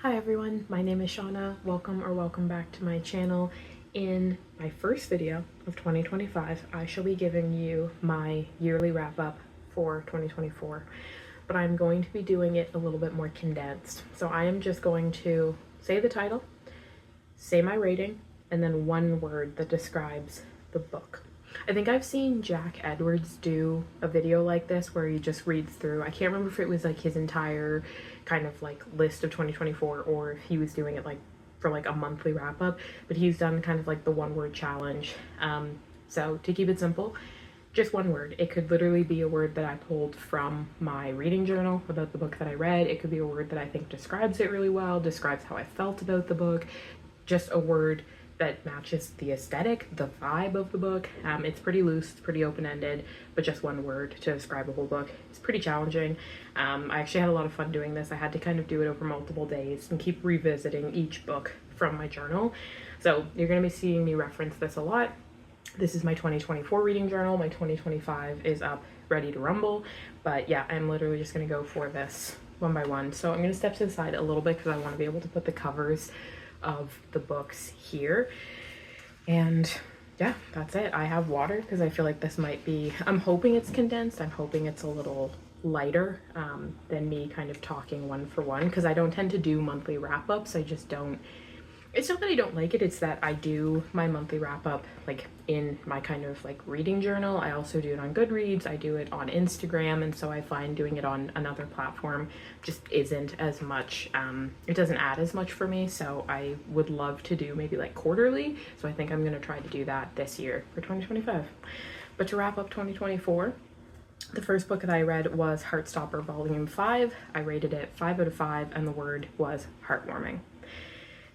Hi everyone, my name is Shauna. Welcome back to my channel. In my first video of 2025, I shall be giving you my yearly wrap up for 2024, but I'm going to be doing it a little bit more condensed. So I am just going to say the title, say my rating, and then one word that describes the book. I think I've seen Jack Edwards do a video like this where he just reads through, I can't remember if it was like his entire kind of like list of 2024 or if he was doing it like for like a monthly wrap up, but he's done kind of like the one word challenge. So to keep it simple, just one word. It could literally be a word that I pulled from my reading journal about the book that I read. It could be a word that I think describes it really well, describes how I felt about the book, just a word that matches the aesthetic, the vibe of the book. It's pretty loose, it's pretty open-ended, but just one word to describe a whole book. It's pretty challenging. I actually had a lot of fun doing this. I had to kind of do it over multiple days and keep revisiting each book from my journal. So you're gonna be seeing me reference this a lot. This is my 2024 reading journal. My 2025 is up, ready to rumble. But yeah, I'm literally just gonna go for this one by one. So I'm gonna step to the side a little bit because I wanna be able to put the covers of the books here. And yeah, that's it. I have water because I feel like this might be, I'm hoping it's condensed. I'm hoping it's a little lighter than me kind of talking one for one, because I don't tend to do monthly wrap-ups. I just don't, it's not that I don't like it, it's that I do my monthly wrap-up like in my kind of like reading journal. I also do it on Goodreads, I do it on Instagram, and so I find doing it on another platform just isn't as much, it doesn't add as much for me. So I would love to do maybe like quarterly, so I think I'm gonna try to do that this year for 2025. But to wrap up 2024, the first book that I read was Heartstopper Volume 5. I rated it 5 out of 5, and the word was heartwarming.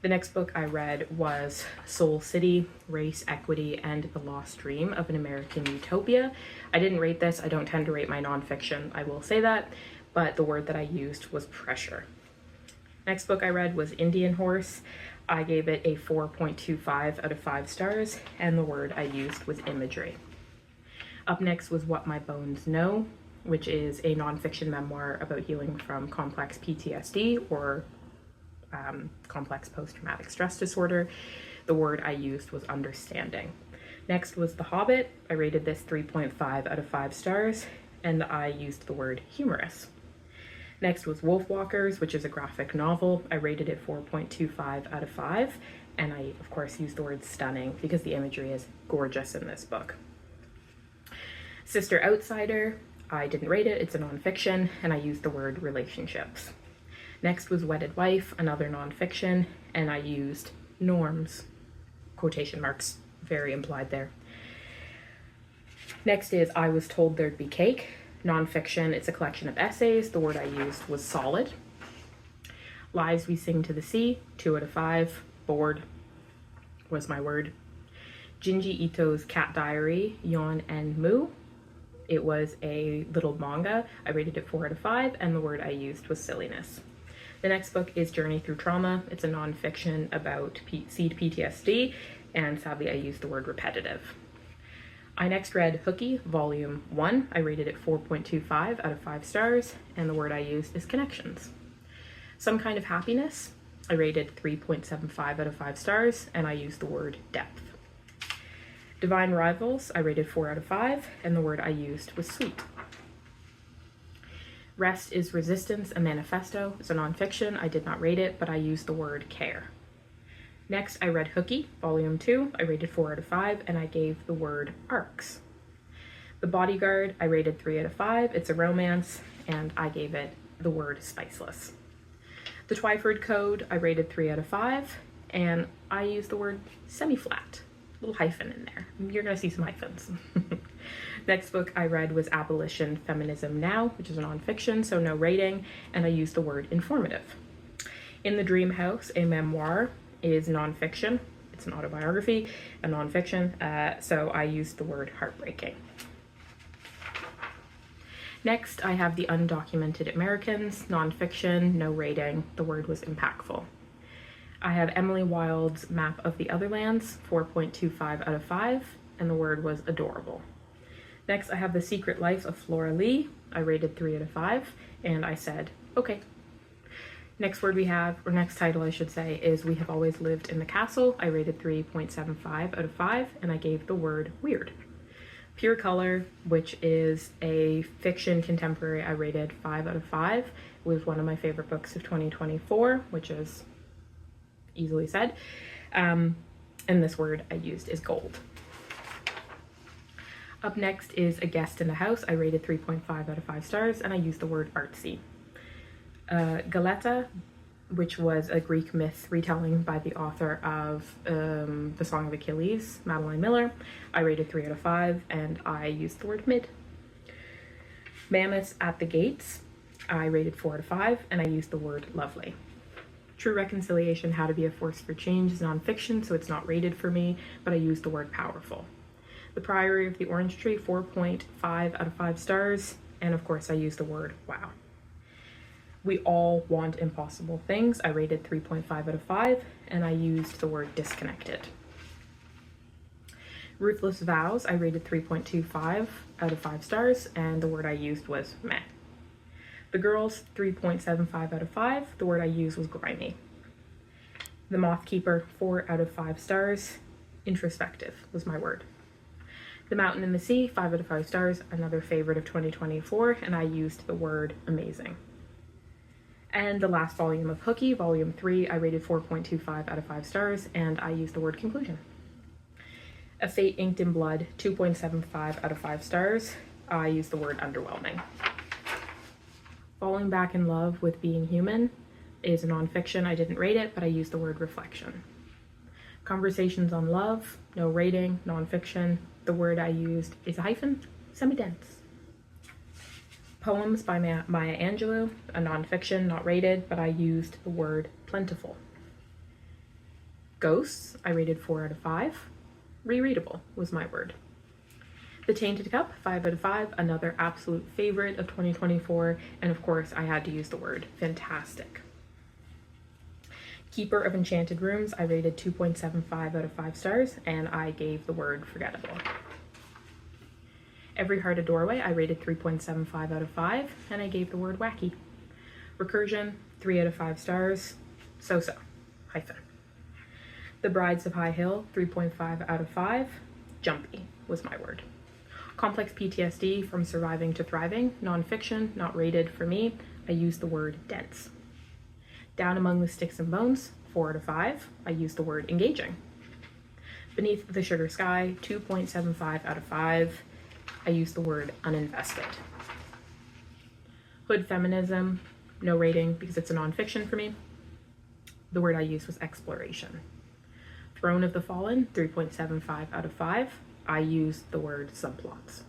The next book I read was Soul City, Race, Equity, and the Lost Dream of an American Utopia. I didn't rate this. I don't tend to rate my nonfiction, I will say that, but the word that I used was pressure. Next book I read was Indian Horse. I gave it a 4.25 out of 5 stars, and the word I used was imagery. Up next was What My Bones Know, which is a nonfiction memoir about healing from complex PTSD or complex post-traumatic stress disorder. The word I used was understanding. Next was The Hobbit. I rated this 3.5 out of 5 stars, and I used the word humorous. Next was Wolfwalkers, which is a graphic novel. I rated it 4.25 out of 5, and I, of course, used the word stunning because the imagery is gorgeous in this book. Sister Outsider, I didn't rate it. It's a nonfiction, and I used the word relationships. Next was Wedded Wife, another nonfiction, and I used norms, quotation marks, very implied there. Next is I Was Told There'd Be Cake, nonfiction. It's a collection of essays. The word I used was solid. Lives We Sing to the Sea, 2 out of 5. Bored was my word. Junji Ito's Cat Diary, Yon and Mu. It was a little manga. I rated it 4 out of 5, and the word I used was silliness. The next book is Journey Through Trauma. It's a nonfiction about seed PTSD, and sadly I used the word repetitive. I next read Hooky, Volume 1. I rated it 4.25 out of 5 stars, and the word I used is connections. Some Kind of Happiness. I rated 3.75 out of 5 stars, and I used the word depth. Divine Rivals. I rated 4 out of 5, and the word I used was sweet. Rest is Resistance, a manifesto. It's a nonfiction. I did not rate it, but I used the word care. Next, I read Hooky, Volume 2. I rated 4 out of 5, and I gave the word arcs. The Bodyguard, I rated 3 out of 5. It's a romance, and I gave it the word spiceless. The Twyford Code, I rated 3 out of 5, and I used the word semi-flat. Little hyphen in there. You're gonna see some hyphens. Next book I read was Abolition Feminism Now, which is a nonfiction, so no rating, and I used the word informative. In the Dream House, a memoir, is nonfiction. It's an autobiography, a nonfiction, so I used the word heartbreaking. Next, I have The Undocumented Americans, nonfiction, no rating. The word was impactful. I have Emily Wilde's Map of the Otherlands, 4.25 out of 5, and the word was adorable. Next, I have The Secret Life of Flora Lee. I rated 3 out of 5, and I said, okay. Next word we have, or next title I should say, is We Have Always Lived in the Castle. I rated 3.75 out of 5, and I gave the word weird. Pure Color, which is a fiction contemporary, I rated 5 out of 5. It was one of my favorite books of 2024, which is easily said. And this word I used is gold. Up next is A Guest in the House. I rated 3.5 out of 5 stars, and I used the word artsy. Galeta, which was a Greek myth retelling by the author of The Song of Achilles, Madeline Miller. I rated 3 out of 5, and I used the word mid. Mammoths at the Gates. I rated 4 out of 5, and I used the word lovely. True Reconciliation, How to Be a Force for Change is nonfiction, so it's not rated for me, but I used the word powerful. The Priory of the Orange Tree, 4.5 out of 5 stars, and of course I used the word wow. We All Want Impossible Things. I rated 3.5 out of 5, and I used the word disconnected. Ruthless Vows. I rated 3.25 out of 5 stars, and the word I used was meh. The Girls, 3.75 out of 5. The word I used was grimy. The Moth Keeper, 4 out of 5 stars. Introspective was my word. The Mountain and the Sea, 5 out of 5 stars. Another favorite of 2024, and I used the word amazing. And the last volume of Hooky, volume 3, I rated 4.25 out of 5 stars, and I used the word conclusion. A Fate Inked in Blood, 2.75 out of 5 stars. I used the word underwhelming. Falling Back in Love with Being Human is a nonfiction. I didn't rate it, but I used the word reflection. Conversations on Love, no rating, nonfiction. The word I used is a hyphen, semi-dense. Poems by Maya Angelou, a nonfiction, not rated, but I used the word plentiful. Ghosts, I rated 4 out of 5. Rereadable was my word. The Tainted Cup, 5 out of 5, another absolute favorite of 2024, and of course I had to use the word fantastic. Keeper of Enchanted Rooms, I rated 2.75 out of 5 stars, and I gave the word forgettable. Every Heart a Doorway, I rated 3.75 out of 5, and I gave the word wacky. Recursion, 3 out of 5 stars, so-so, hyphen. The Brides of High Hill, 3.5 out of 5, jumpy was my word. Complex PTSD, From Surviving to Thriving, nonfiction, not rated for me, I used the word dense. Down Among the Sticks and Bones, 4 out of 5, I used the word engaging. Beneath the Sugar Sky, 2.75 out of 5, I used the word uninvested. Hood Feminism, no rating because it's a nonfiction for me. The word I used was exploration. Throne of the Fallen, 3.75 out of 5. I used the word subplots.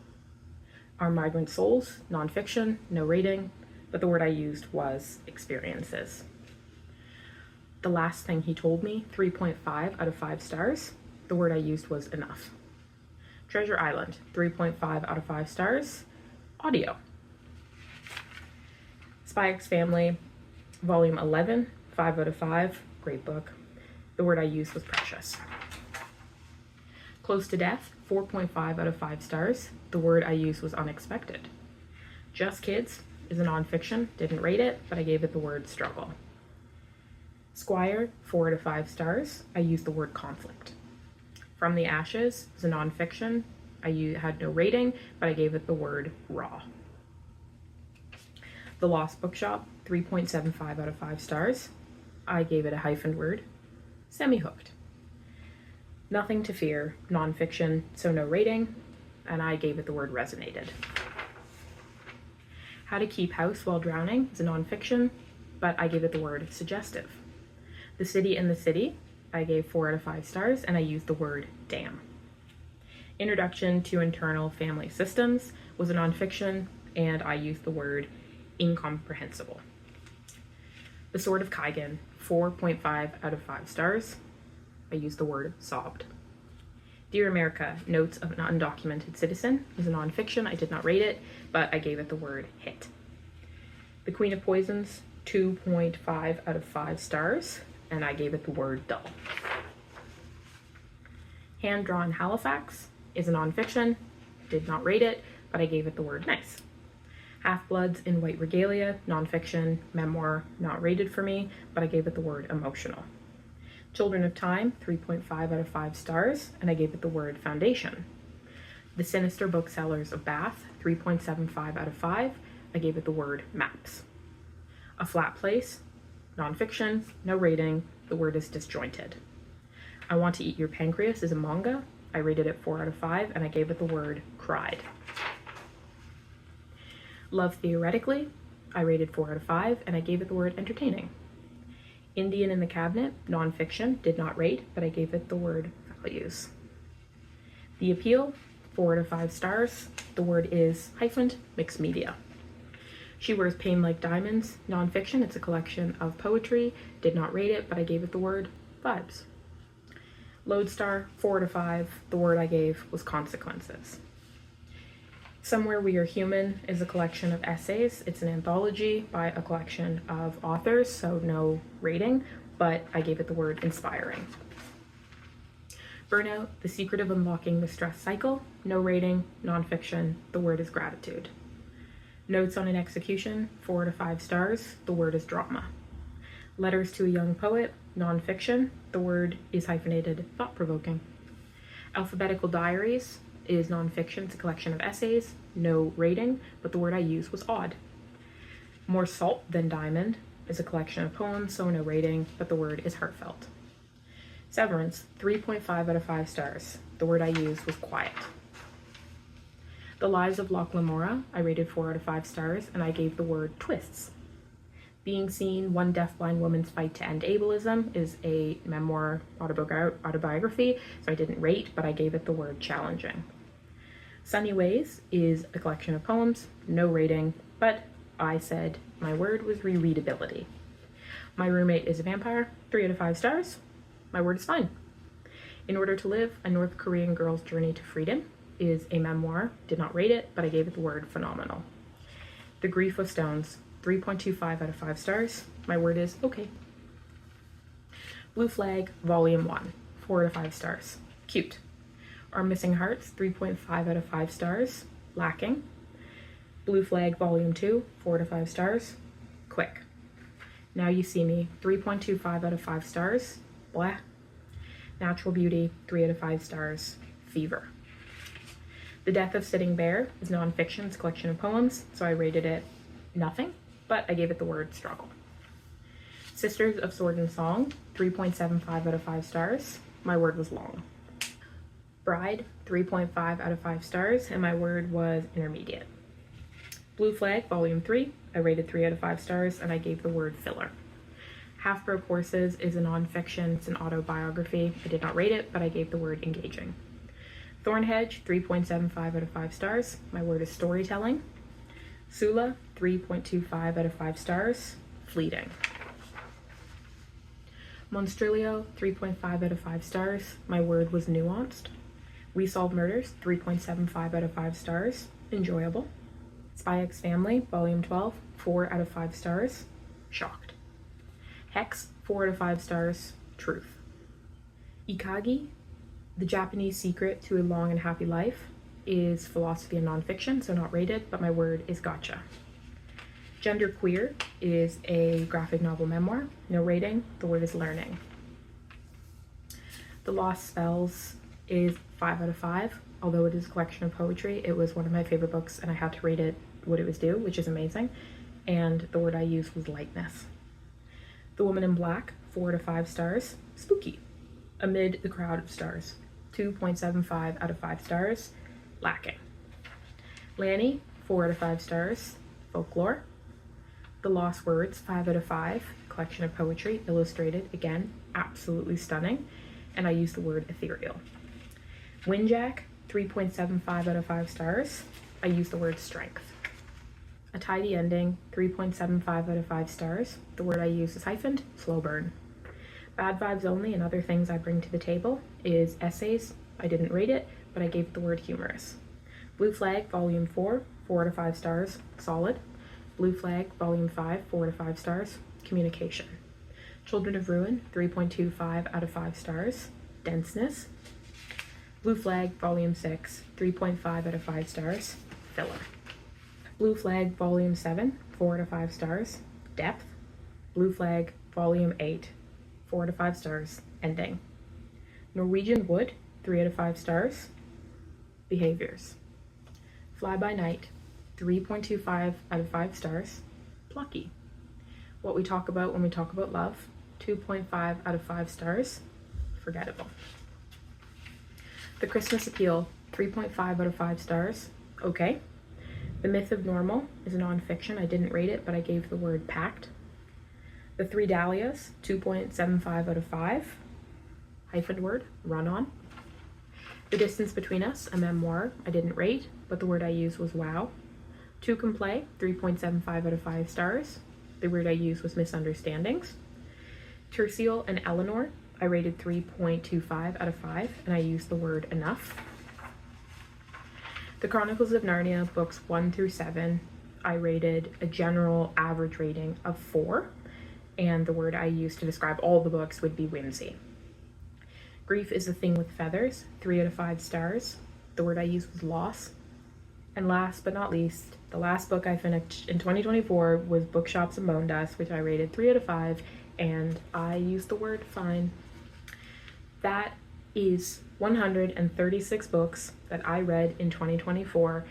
Our Migrant Souls, nonfiction, no rating, but the word I used was experiences. The Last Thing He Told Me, 3.5 out of 5 stars. The word I used was enough. Treasure Island, 3.5 out of 5 stars. Audio. Spy X Family, volume 11, 5 out of 5. Great book. The word I used was precious. Close to Death, 4.5 out of 5 stars. The word I used was unexpected. Just Kids is a nonfiction. Didn't rate it, but I gave it the word struggle. Squire, 4 out of 5 stars. I used the word conflict. From the Ashes is a nonfiction. I had no rating, but I gave it the word raw. The Lost Bookshop, 3.75 out of 5 stars. I gave it a hyphen word, semi-hooked. Nothing to Fear, nonfiction, so no rating, and I gave it the word resonated. How to Keep House While Drowning is a nonfiction, but I gave it the word suggestive. The City in the City, I gave 4 out of 5 stars, and I used the word damn. Introduction to Internal Family Systems was a nonfiction, and I used the word incomprehensible. The Sword of Kaigan, 4.5 out of 5 stars. I used the word sobbed. Dear America, Notes of an Undocumented Citizen is a nonfiction. I did not rate it, but I gave it the word hit. The Queen of Poisons, 2.5 out of 5 stars, and I gave it the word dull. Hand Drawn Halifax is a nonfiction. Did not rate it, but I gave it the word nice. Half-Bloods in White Regalia, nonfiction, memoir, not rated for me, but I gave it the word emotional. Children of Time, 3.5 out of 5 stars, and I gave it the word foundation. The Sinister Booksellers of Bath, 3.75 out of 5, I gave it the word maps. A Flat Place, nonfiction, no rating, the word is disjointed. I Want to Eat Your Pancreas is a manga, I rated it 4 out of 5, and I gave it the word cried. Love Theoretically, I rated 4 out of 5, and I gave it the word entertaining. Indian in the Cabinet, nonfiction, did not rate, but I gave it the word values. The Appeal, 4 out of 5 stars, the word is hyphened, mixed media. She Wears Pain Like Diamonds, nonfiction, it's a collection of poetry, did not rate it, but I gave it the word vibes. Lodestar, 4 out of 5, the word I gave was consequences. Somewhere We Are Human is a collection of essays. It's an anthology by a collection of authors, so no rating, but I gave it the word inspiring. Burnout, The Secret of Unlocking the Stress Cycle, no rating, nonfiction, the word is gratitude. Notes on an Execution, 4 out of 5 stars, the word is drama. Letters to a Young Poet, nonfiction, the word is hyphenated, thought-provoking. Alphabetical Diaries is nonfiction, it's a collection of essays, no rating, but the word I used was odd. More Salt Than Diamond is a collection of poems, so no rating, but the word is heartfelt. Severance, 3.5 out of 5 stars, the word I used was quiet. The Lives of Locke Lamora, I rated 4 out of 5 stars, and I gave the word twists. Being Seen, One Deafblind Woman's Fight to End Ableism is a memoir autobiography, so I didn't rate, but I gave it the word challenging. Sunny Ways is a collection of poems, no rating, but I said my word was rereadability. My Roommate is a Vampire, 3 out of 5 stars. My word is fine. In Order to Live, A North Korean Girl's Journey to Freedom is a memoir, did not rate it, but I gave it the word phenomenal. The Grief of Stones, 3.25 out of 5 stars. My word is okay. Blue Flag, Volume 1, 4 out of 5 stars. Cute. Our Missing Hearts, 3.5 out of 5 stars. Lacking. Blue Flag, Volume 2, 4 out of 5 stars. Quick. Now You See Me, 3.25 out of 5 stars. Blah. Natural Beauty, 3 out of 5 stars. Fever. The Death of Sitting Bear is nonfiction, it's a collection of poems, so I rated it nothing, but I gave it the word struggle. Sisters of Sword and Song, 3.75 out of 5 stars. My word was long. Bride, 3.5 out of 5 stars, and my word was intermediate. Blue Flag, Volume 3, I rated 3 out of 5 stars, and I gave the word filler. Half Broke Horses is a nonfiction, it's an autobiography. I did not rate it, but I gave the word engaging. Thornhedge, 3.75 out of 5 stars. My word is storytelling. Sula, 3.25 out of 5 stars. Fleeting. Monstrilio, 3.5 out of 5 stars. My word was nuanced. We Solve Murders, 3.75 out of 5 stars. Enjoyable. Spy X Family, Volume 12, 4 out of 5 stars. Shocked. Hex, 4 out of 5 stars. Truth. Ikagi, The Japanese Secret to a Long and Happy Life, is philosophy and nonfiction, so not rated, but my word is gotcha. Genderqueer is a graphic novel memoir, no rating, the word is learning. The Lost Spells is 5 out of 5, although it is a collection of poetry. It was one of my favorite books and I had to rate it what it was due, which is amazing, and the word I used was lightness. The Woman in Black, 4 out of 5 stars, spooky. Amid the Crowd of Stars, 2.75 out of 5 stars, lacking. Lanny, 4 out of 5 stars, folklore. The Lost Words, 5 out of 5, collection of poetry, illustrated, again, absolutely stunning, and I used the word ethereal. Windjack, 3.75 out of 5 stars, I used the word strength. A Tidy Ending, 3.75 out of 5 stars, the word I used is hyphened, slow burn. Bad Vibes Only and Other Things I Bring to the Table is essays. I didn't rate it, but I gave it the word humorous. Blue Flag, Volume 4, 4 out of 5 stars, solid. Blue Flag, Volume 5, 4 out of 5 stars, communication. Children of Ruin, 3.25 out of 5 stars, denseness. Blue Flag, Volume 6, 3.5 out of 5 stars, filler. Blue Flag Volume 7, 4 out of 5 stars. Depth. Blue Flag Volume 8, 4 out of 5 stars. Ending. Norwegian Wood, 3 out of 5 stars. Behaviors. Fly by Night, 3.25 out of 5 stars. Plucky. What we talk about when we talk about love, 2.5 out of 5 stars. Forgettable. The Christmas Appeal, 3.5 out of 5 stars. Okay. The Myth of Normal is a nonfiction. I didn't rate it, but I gave the word packed. The Three Dahlias, 2.75 out of 5. Hyphened word, run on. The Distance Between Us, a memoir. I didn't rate, but the word I used was wow. Two Can Play, 3.75 out of 5 stars. The word I used was misunderstandings. Tertial and Eleanor, I rated 3.25 out of 5, and I used the word enough. The Chronicles of Narnia, books 1 through 7, I rated a general average rating of 4, and the word I used to describe all the books would be whimsy. Grief is a Thing with Feathers, 3 out of 5 stars. The word I used was loss. And last but not least, the last book I finished in 2024 was Bookshops and Bone Dust, which I rated 3 out of 5, and I used the word fine. That is 136 books that I read in 2024,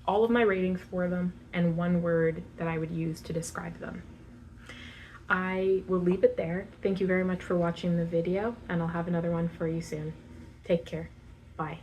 all of my ratings for them, and one word that I would use to describe them. I will leave it there. Thank you very much for watching the video, and I'll have another one for you soon. Take care. Bye.